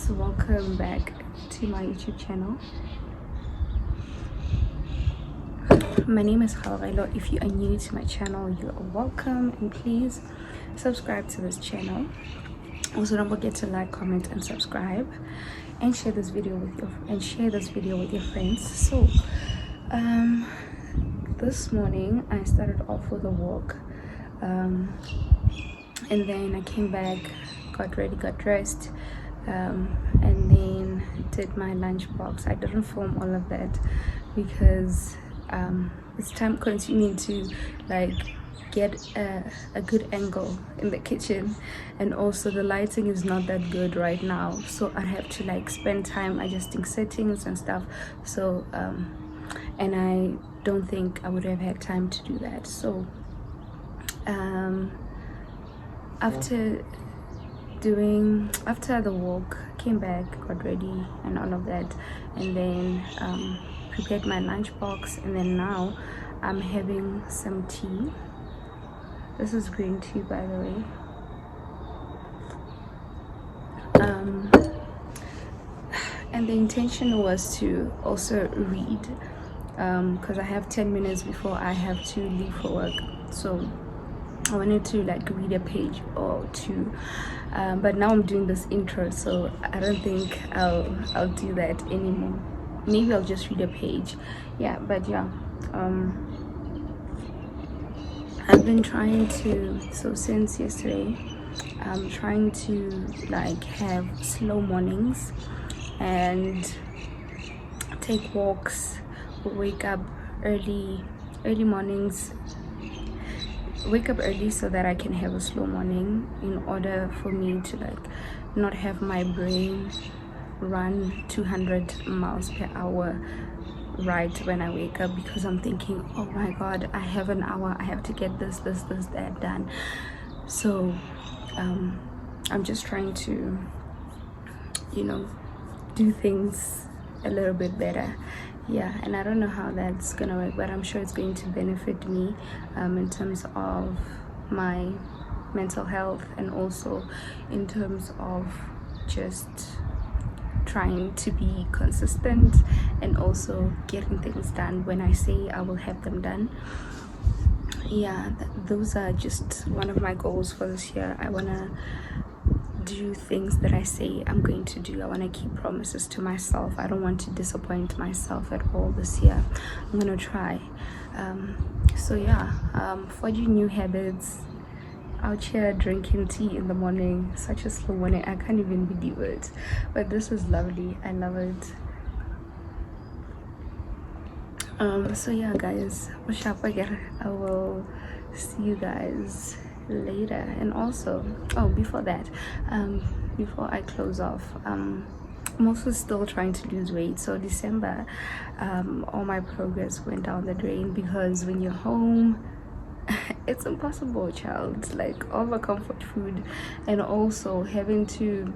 guys, welcome back to my YouTube channel. My name is Kgaugelo. If you are new to my channel, you are welcome, and please subscribe to this channel. Also, don't forget to like, comment, and subscribe, and share this video with your friends. So this morning I started off with a walk, and then I came back, got ready, got dressed, and then did my lunch box. I didn't film all of that because it's time consuming to like get a good angle in the kitchen, and also the lighting is not that good right now, so I have to like spend time adjusting settings and stuff. So and I don't think I would have had time to do that. So after the walk, came back, got ready and all of that, and then prepared my lunch box, and then now I'm having some tea. This is green tea, by the way. And the intention was to also read, because I have 10 minutes before I have to leave for work, so I wanted to like read a page or two, but now I'm doing this intro, so I don't think I'll do that anymore. Maybe I'll just read a page. Yeah, but yeah, I've been trying to, so since yesterday, I'm trying to like have slow mornings and take walks, wake up early mornings, wake up early so that I can have a slow morning, in order for me to like not have my brain run 200 miles per hour right when I wake up, because I'm thinking, oh my god, I have an hour, I have to get this that done. So I'm just trying to, you know, do things a little bit better. Yeah, and I don't know how that's gonna work, but I'm sure it's going to benefit me in terms of my mental health, and also in terms of just trying to be consistent and also getting things done when I say I will have them done. Yeah, those are just one of my goals for this year. I want to do things that I say I'm going to do. I want to keep promises to myself. I don't want to disappoint myself at all this year. I'm going to try. So yeah, forging new habits, out here drinking tea in the morning, such a slow morning, I can't even believe it, but this is lovely. I love it. So yeah guys, I will see you guys later. And also, oh, before that, before I close off, I'm also still trying to lose weight. So December, all my progress went down the drain, because when you're home, it's impossible, child, like all the comfort food, and also having to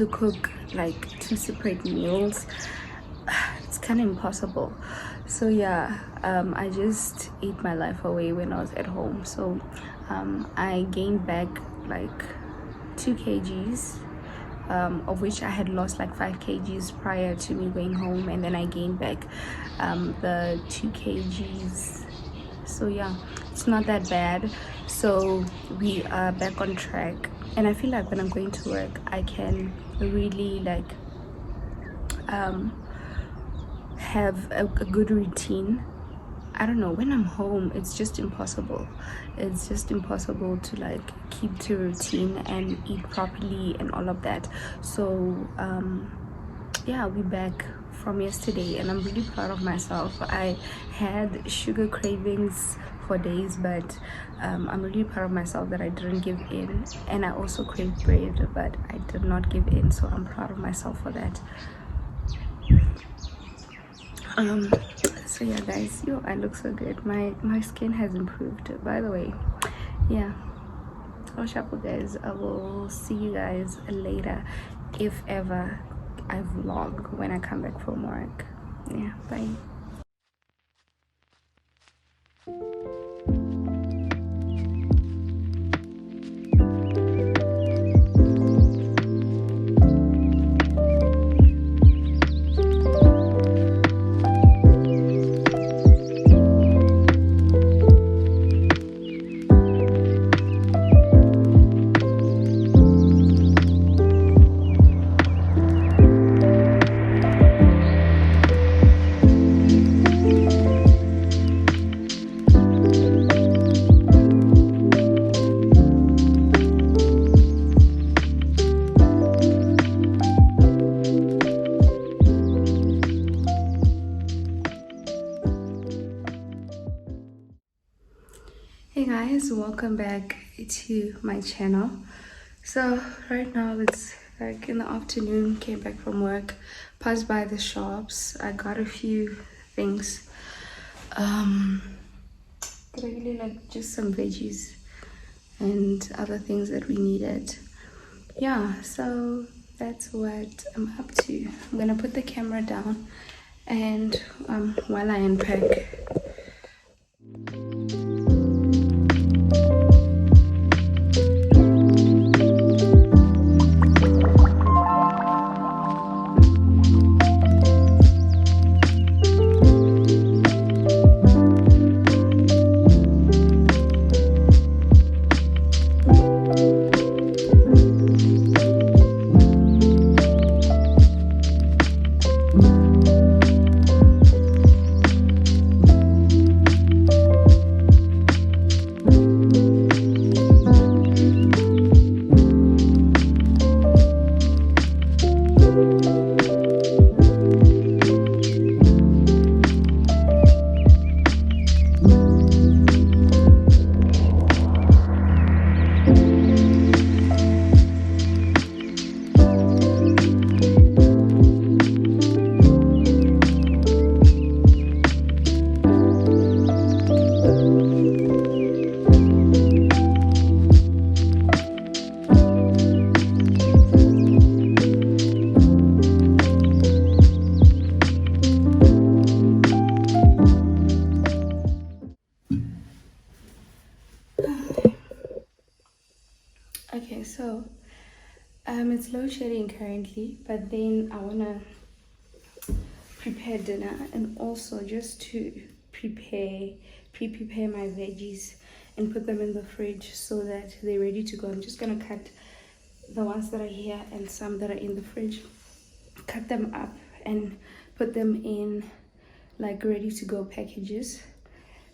cook like 2 separate meals, it's kind of impossible. So yeah, I just ate my life away when I was at home. So I gained back like 2 kgs, of which I had lost like 5 kgs prior to me going home, and then I gained back the 2 kgs. So yeah, it's not that bad. So we are back on track, and I feel like when I'm going to work, I can really like have a good routine. I don't know, when I'm home, it's just impossible. It's just impossible to like keep to routine and eat properly and all of that. So yeah, we're back from yesterday, and I'm really proud of myself. I had sugar cravings for days, but I'm really proud of myself that I didn't give in. And I also craved bread, but I did not give in, so I'm proud of myself for that. So yeah guys, I look so good. My skin has improved, by the way. Yeah, I'll shop with guys. I will see you guys later, if ever I vlog when I come back from work. Yeah, bye. friends, welcome back to my channel. So right now it's like in the afternoon, came back from work, passed by the shops. I got a few things, really like just some veggies and other things that we needed. Yeah, so that's what I'm up to. I'm gonna put the camera down and while I unpack. Okay, so it's low shedding currently, but then I wanna prepare dinner and also just to prepare my veggies and put them in the fridge so that they're ready to go. I'm just gonna cut the ones that are here and some that are in the fridge, cut them up and put them in like ready to go packages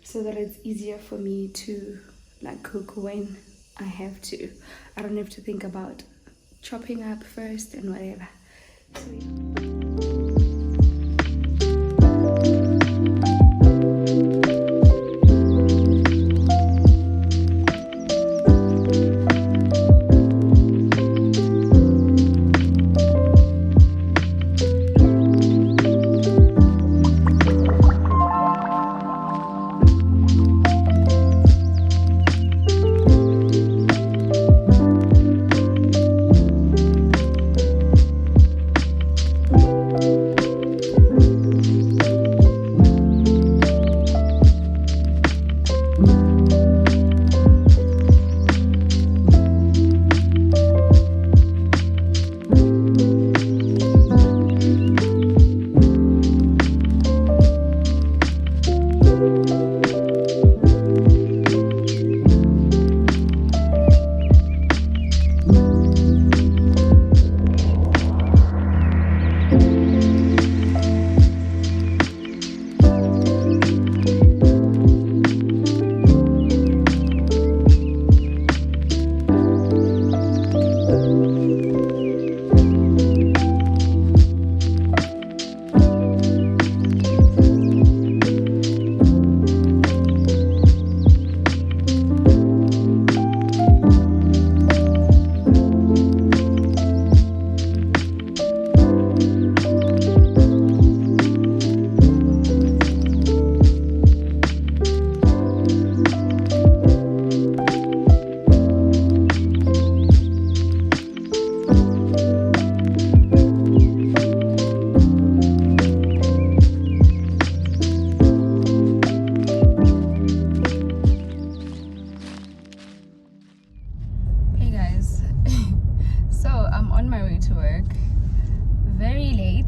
so that it's easier for me to like cook when I have to. I don't have to think about chopping up first and whatever. So, yeah.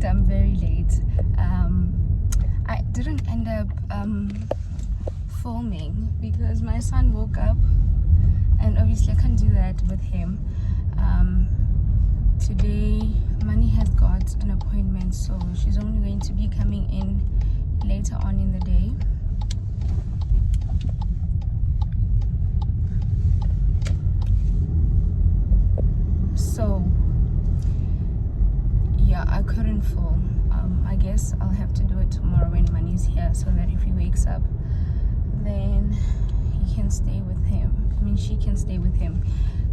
I'm very late. I didn't end up filming because my son woke up and obviously I can't do that with him. Today Money has got an appointment, so she's only going to be coming in later on in the day. So yeah, I couldn't film. I guess I'll have to do it tomorrow when Money's here, so that if he wakes up, then he can stay with him. I mean, she can stay with him.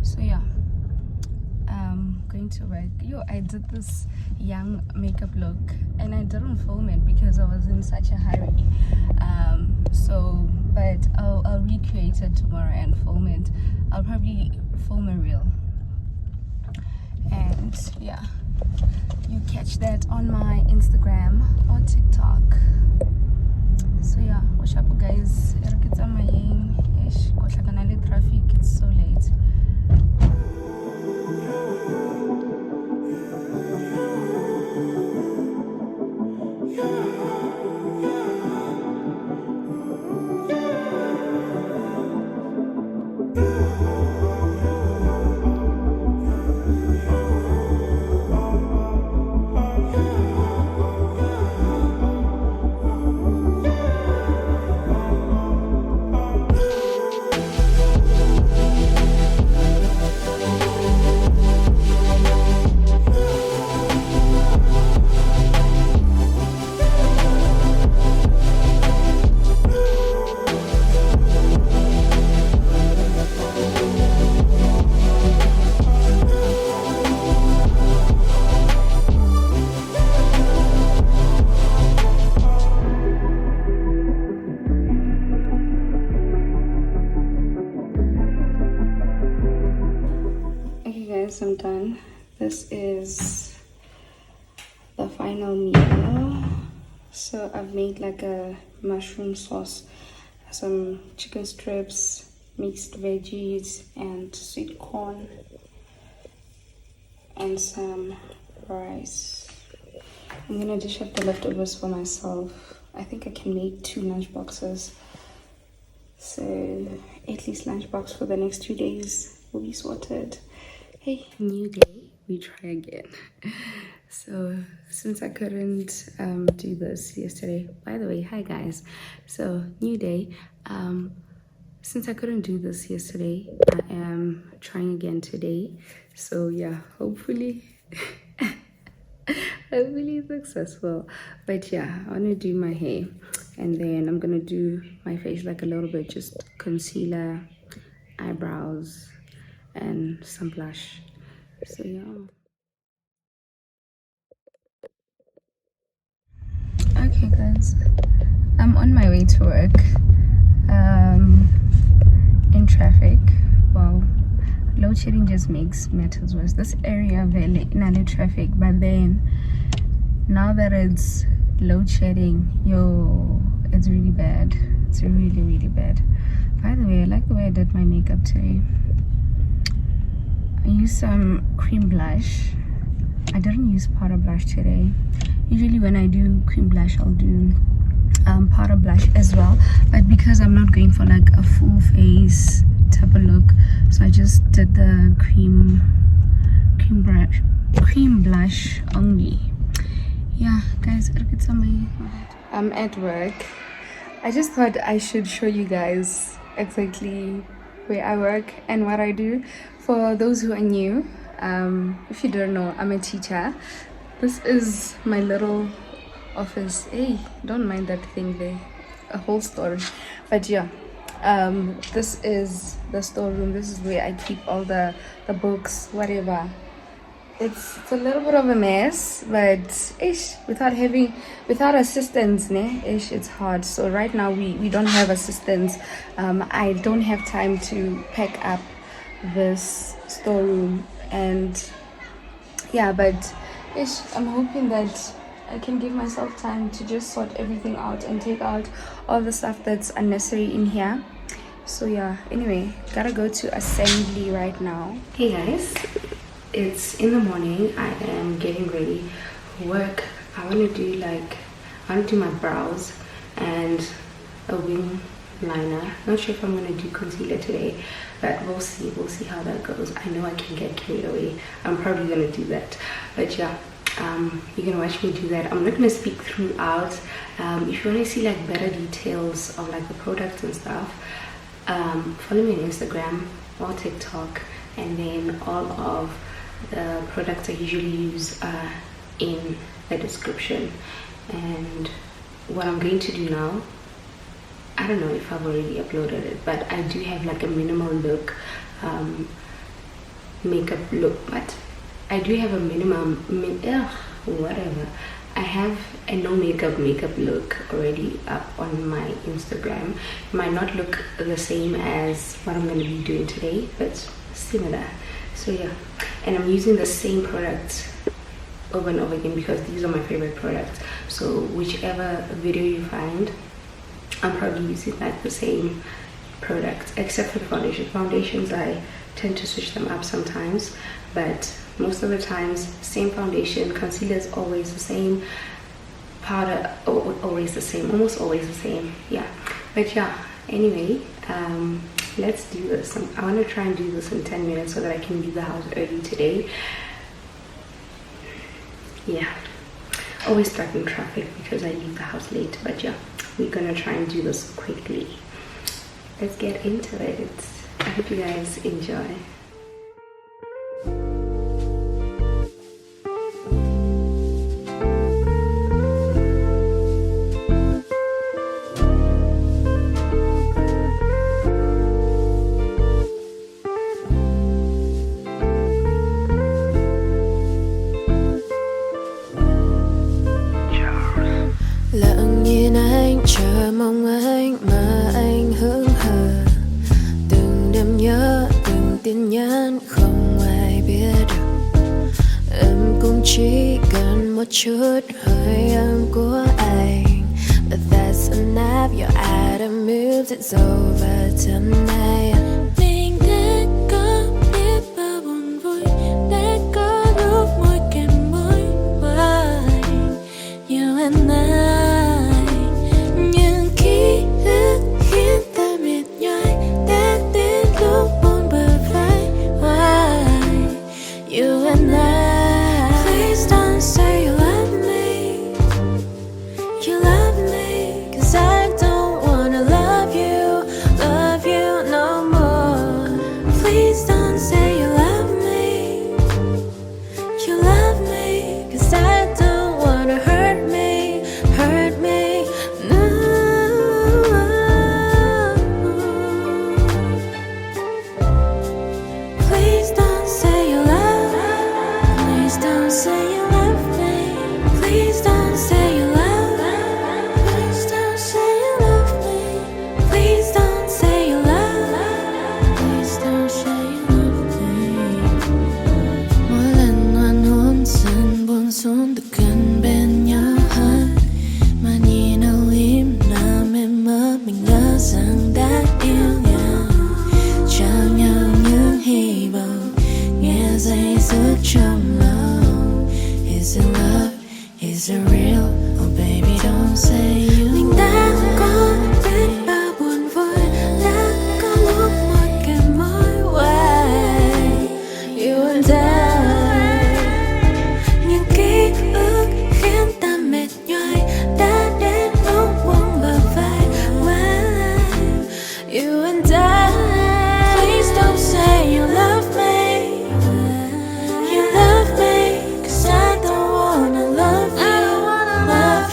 So yeah, going to work. I did this young makeup look and I didn't film it because I was in such a hurry. But I'll recreate it tomorrow and film it. I'll probably film a reel. And yeah, you catch that on my Instagram or TikTok. So yeah, what's up guys? Traffic, it's so late. I'm done. This is the final meal. So I've made like a mushroom sauce, some chicken strips, mixed veggies and sweet corn, and some rice. I'm gonna dish up the leftovers for myself. I think I can make 2 lunch boxes, so at least lunch box for the next 2 days will be sorted. Hey, new day, we try again. So since I couldn't do this yesterday, by the way, hi guys. So new day, since I couldn't do this yesterday, I am trying again today. So yeah, hopefully hopefully successful. But yeah, I want to do my hair and then I'm gonna do my face like a little bit, just concealer, eyebrows and some blush. So yeah. Okay guys, I'm on my way to work, in traffic. Wow, load shedding just makes matters worse. This area very in traffic, but then now that it's load shedding, it's really bad. It's really bad. By the way, I like the way I did my makeup today. I used some cream blush. I didn't use powder blush today. Usually when I do cream blush, I'll do powder blush as well, but because I'm not going for like a full face type of look, so I just did the cream blush only. Yeah guys, I'm at work. I just thought I should show you guys exactly where I work and what I do. For those who are new, if you don't know, I'm a teacher. This is my little office. Hey, don't mind that thing there, a whole story. But yeah, this is the storeroom. This is where I keep all the books, whatever. It's a little bit of a mess, but without assistance, it's hard. So right now we don't have assistance. I don't have time to pack up this storeroom, and yeah, but I'm hoping that I can give myself time to just sort everything out and take out all the stuff that's unnecessary in here. So yeah, anyway, gotta go to assembly right now. Hey guys, it's in the morning. I am getting ready for work. I want to do my brows and a wing liner. Not sure if I'm going to do concealer today, but we'll see how that goes. I know I can get carried away. I'm probably going to do that, but yeah, you're gonna watch me do that. I'm not gonna speak throughout. If you want to see like better details of like the products and stuff, follow me on Instagram or TikTok, and then all of the products I usually use are in the description. And what I'm going to do now, I don't know if I've already uploaded it, but I do have like a minimal look makeup look. But I do have a whatever. I have a no makeup look already up on my Instagram. It might not look the same as what I'm going to be doing today, but similar. So yeah, and I'm using the same products over and over again because these are my favorite products. So whichever video you find, I'm probably using like the same products, except for the foundations. I tend to switch them up sometimes, but most of the times same foundation. Concealer is always the same, powder always the same, almost always the same. Yeah, but yeah, anyway, let's do this. I want to try and do this in 10 minutes so that I can leave the house early today. Yeah, always stuck in traffic because I leave the house late, but yeah, we're gonna try and do this quickly. Let's get into it. I hope you guys enjoy. Lặng nhìn anh chờ mong anh mà anh hững hờ. Từng đêm nhớ, từng tin nhắn không ai biết được. Em cũng chỉ cần một chút hơi ấm của anh. But that's enough, your item moves, it's over tonight. Mình đã có biết bao buồn vui, đã có lúc môi kèm môi. Why you and I? Is it real? Oh baby don't say you. Mình đã có biết bao buồn vui, đã có lúc môi kèm môi. Why you and I? Những ký ức khiến ta mệt nhoài, đã đến lúc buông bờ vai. Why you and I? Please don't say you love me. You love me, 'cause I don't wanna love you.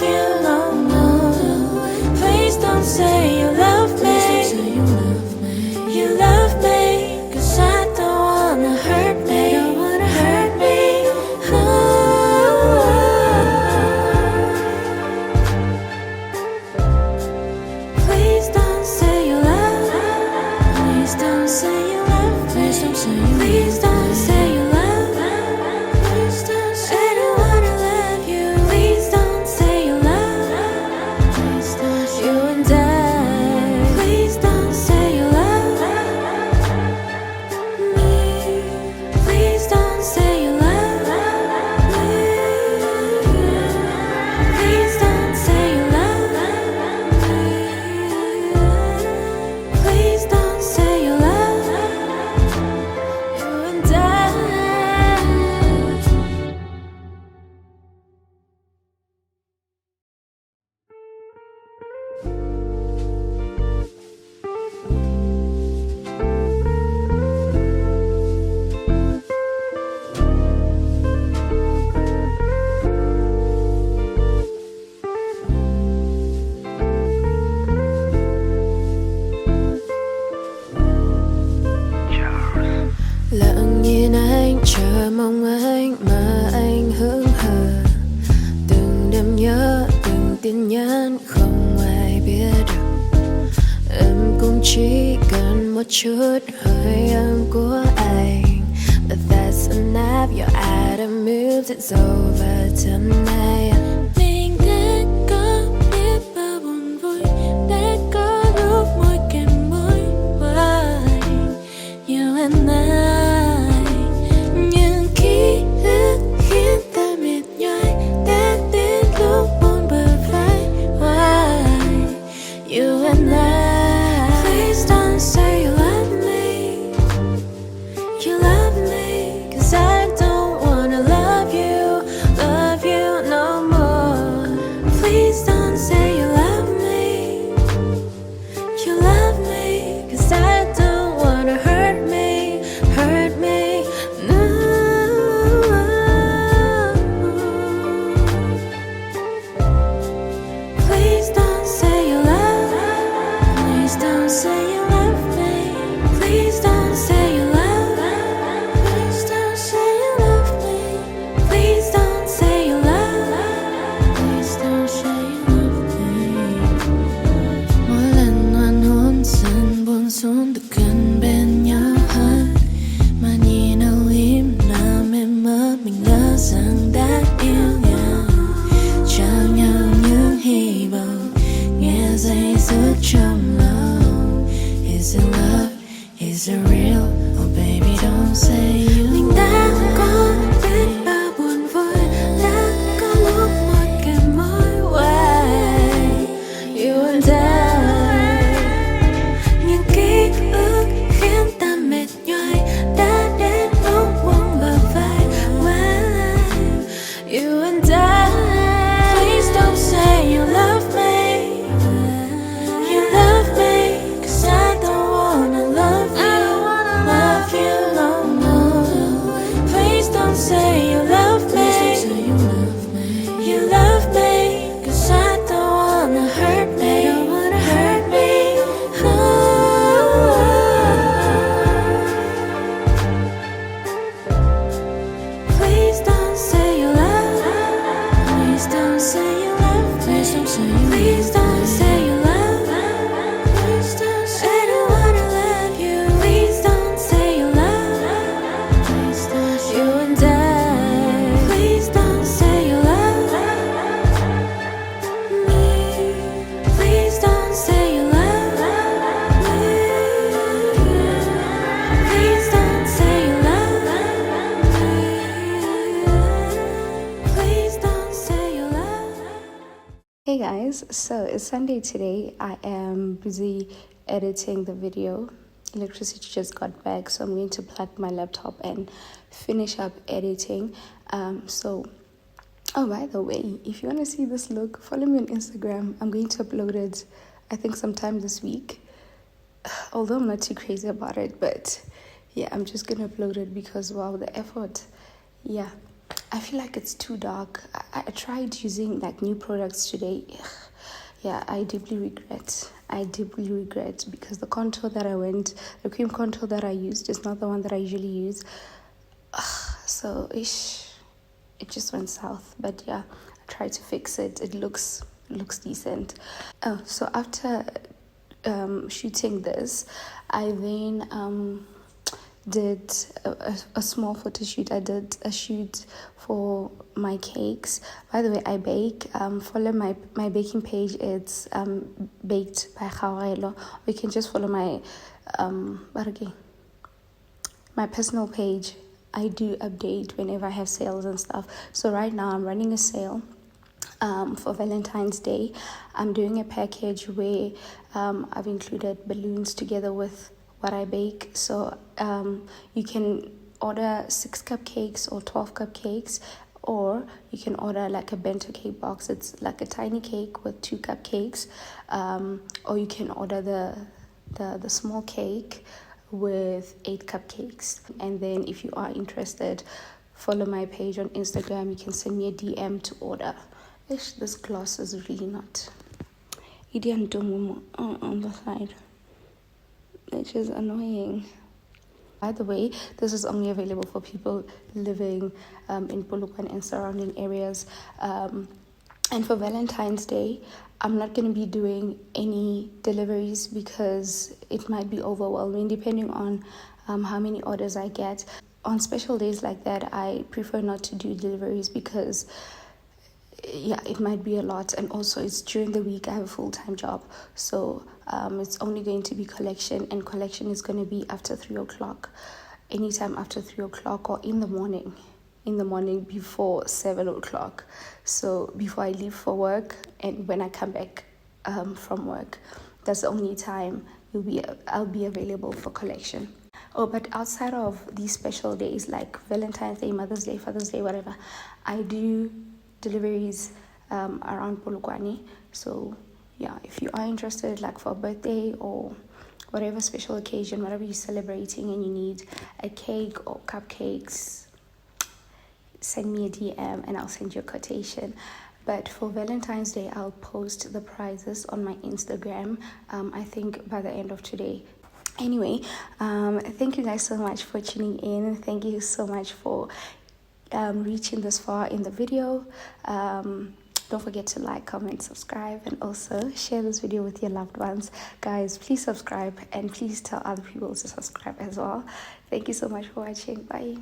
You no more. chút hơi ấm của anh. But that's enough, you're out of moves, it's over tonight. Mình đã có biết bao buồn vui, đã có lúc môi kèm môi. Why you and I, những ký ức khiến ta mệt nhoài, đã đến lúc buồn bờ vai. Why you and I, please don't say you love me. You love me, 'cause I don't wanna love you no more. Please don't say you love me. You love me, 'cause I don't wanna hurt me no. Please don't say you love me. Please don't say you love me. Please don't say you love me. Please don't say you love me. Please don't say you love me. Please don't say you love me. Mỗi lần oan hôn dần buông xuống được gần bên nhau hơn, mà nhìn âu im làm em mơ mình ngỡ rằng đã yêu nhau, trao nhau những hy vọng nghe dây dứt trong lòng. Is it love? Is it real? Oh baby don't say you. Mình đã có biết bao buồn vui, đã có lúc môi kèm môi. Why you and I, những ký ức khiến ta mệt nhoài, đã đến lúc buông bờ vai. Why you and I, please don't say you love me. You love me, 'cause I don't wanna love you no more. Please don't say you love me. You love me, 'cause I don't wanna hurt me no. Please don't say you love me. Please don't say you love me. Please don't say you love me. Please don't say I don't wanna love you. Please don't say you love me. Please don't say you and I. Please don't say you love me. Please don't say you love me. Please don't say you love me. Please don't say you love me. Hey guys, so it's Sunday today. I am busy editing the video. Electricity just got back, so I'm going to plug my laptop and finish up editing. Oh, by the way, if you want to see this look, follow me on Instagram. I'm going to upload it, I think, sometime this week. Although I'm not too crazy about it, but yeah, I'm just going to upload it because, wow, the effort. Yeah, I feel like it's too dark. I tried using like new products today. Yeah, I deeply regret because the cream contour that I used is not the one that I usually use. So it just went south. But yeah, I tried to fix it. It looks decent. Oh, so after shooting this, I then did a small photo shoot. I did a shoot for my cakes. By the way, I bake. Follow my baking page. It's baked by Kgaugelo. Or you can just follow my my personal page. I do update whenever I have sales and stuff. So right now I'm running a sale for Valentine's Day. I'm doing a package where I've included balloons together with what I bake. So you can order 6 cupcakes or 12 cupcakes, or you can order like a bento cake box. It's like a tiny cake with 2 cupcakes, or you can order the small cake with 8 cupcakes. And then if you are interested, follow my page on Instagram. You can send me a DM to order. This gloss is really not on the side, which is annoying. By the way, this is only available for people living in Polokwane and surrounding areas. And for Valentine's Day, I'm not going to be doing any deliveries because it might be overwhelming depending on how many orders I get. On special days like that, I prefer not to do deliveries because yeah, it might be a lot, and also it's during the week. I have a full-time job, so it's only going to be collection, and collection is going to be after 3 o'clock, anytime after 3 o'clock, or in the morning before 7 o'clock. So before I leave for work and when I come back from work, that's the only time I'll be available for collection. Oh, but outside of these special days like Valentine's Day, Mother's Day, Father's Day, whatever, I do deliveries around Polokwane. So yeah, if you are interested, like for a birthday or whatever special occasion, whatever you're celebrating, and you need a cake or cupcakes, send me a DM and I'll send you a quotation. But for Valentine's Day, I'll post the prices on my Instagram, I think by the end of today. Anyway, thank you guys so much for tuning in. Thank you so much for reaching this far in the video. Don't forget to like, comment, subscribe, and also share this video with your loved ones. Guys, please subscribe and please tell other people to subscribe as well. Thank you so much for watching. Bye.